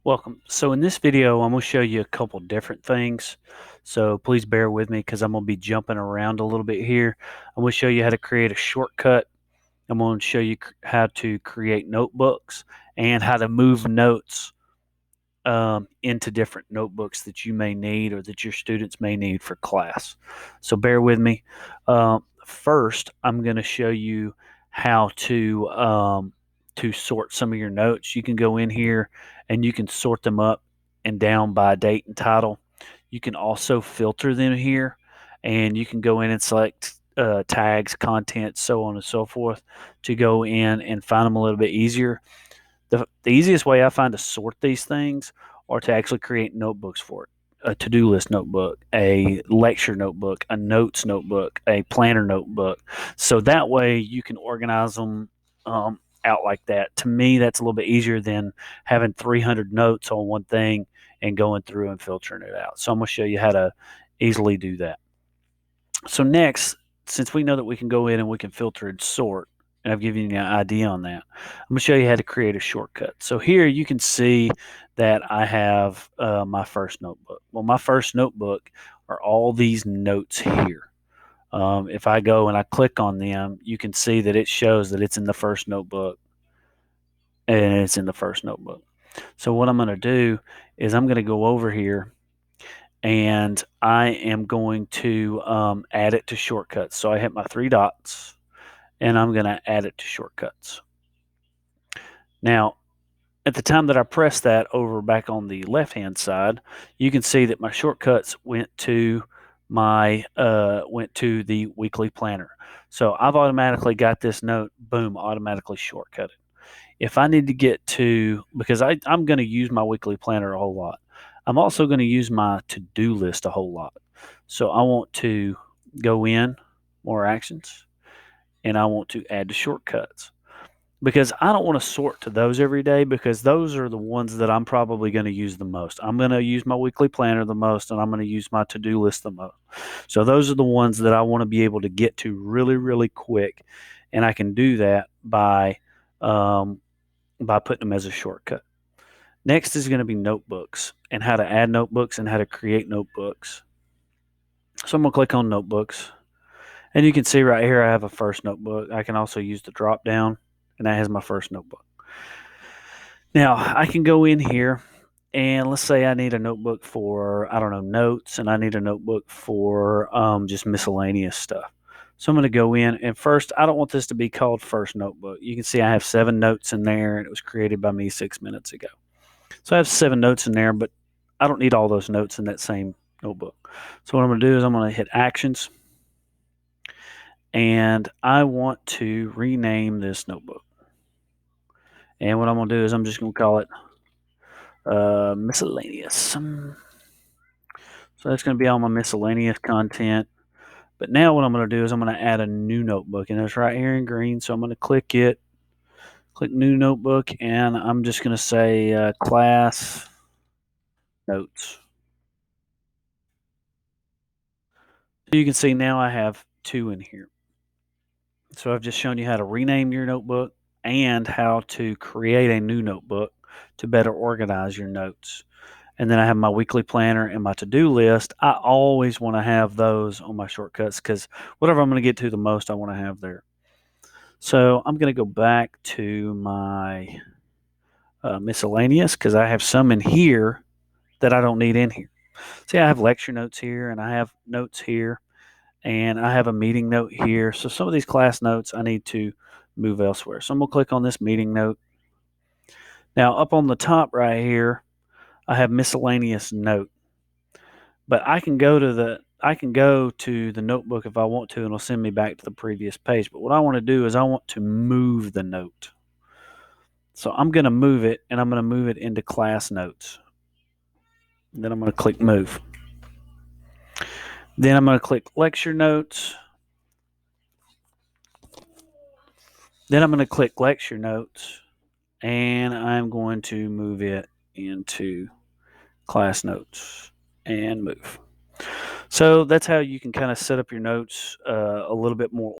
Welcome. So in this video, I'm going to show you a couple different things. So please bear with me because I'm going to be jumping around a little bit here. I'm going to show you how to create a shortcut. I'm going to show you how to create notebooks and how to move notes into different notebooks that you may need or that your students may need for class. So bear with me. First, I'm going to show you how to sort some of your notes. You can go in here and you can sort them up and down by date and title. You can also filter them here, and you can go in and select tags, content, so on and so forth to go in and find them a little bit easier. The easiest way I find to sort these things are to actually create notebooks for it. A to-do list notebook, a lecture notebook, a notes notebook, a planner notebook. So that way you can organize them out like that. To me, that's a little bit easier than having 300 notes on one thing and going through and filtering it out. So I'm going to show you how to easily do that. So next, since we know that we can go in and we can filter and sort, and I've given you an idea on that, I'm going to show you how to create a shortcut. So here you can see that I have my first notebook. Well, my first notebook are all these notes here. If I go and I click on them, you can see that it shows that it's in the first notebook, and it's in the first notebook. So what I'm going to do is I'm going to go over here and I am going to add it to shortcuts. So I hit my three dots and I'm going to add it to shortcuts. Now, at the time that I press that over back on the left hand side, you can see that my shortcuts went to the weekly planner. So I've automatically got this note, boom, automatically shortcutted. If I need to get to, because I'm going to use my weekly planner a whole lot, I'm also going to use my to-do list a whole lot. So I want to go in, more actions, and I want to add to shortcuts because I don't want to sort to those every day because those are the ones that I'm probably going to use the most. I'm going to use my weekly planner the most, and I'm going to use my to-do list the most. So those are the ones that I want to be able to get to really, really quick, and I can do that by putting them as a shortcut. Next is going to be notebooks and how to add notebooks and how to create notebooks. So I'm going to click on notebooks, and you can see right here I have a first notebook. I can also use the drop down, and that has my first notebook. Now I can go in here and let's say I need a notebook for, I don't know, notes, and I need a notebook for just miscellaneous stuff. So I'm going to go in, and first, I don't want this to be called first notebook. You can see I have 7 notes in there, and it was created by me 6 minutes ago. So I have 7 notes in there, but I don't need all those notes in that same notebook. So what I'm going to do is I'm going to hit actions, and I want to rename this notebook. And what I'm going to do is I'm just going to call it miscellaneous. So that's going to be all my miscellaneous content. But now what I'm going to do is I'm going to add a new notebook, and it's right here in green. So I'm going to click it, click new notebook, and I'm just going to say class notes. So you can see now I have 2 in here. So I've just shown you how to rename your notebook and how to create a new notebook to better organize your notes. And then I have my weekly planner and my to-do list. I always want to have those on my shortcuts because whatever I'm going to get to the most, I want to have there. So I'm going to go back to my miscellaneous because I have some in here that I don't need in here. See, I have lecture notes here, and I have notes here, and I have a meeting note here. So some of these class notes I need to move elsewhere. So I'm going to click on this meeting note. Now up on the top right here, I have miscellaneous note. But I can go to the notebook if I want to, and it'll send me back to the previous page. But what I want to do is I want to move the note. So I'm going to move it, and I'm going to move it into class notes. And then I'm going to click move. Then I'm going to click lecture notes. Then I'm going to click lecture notes, and I'm going to move it into class notes and move. So that's how you can kind of set up your notes a little bit more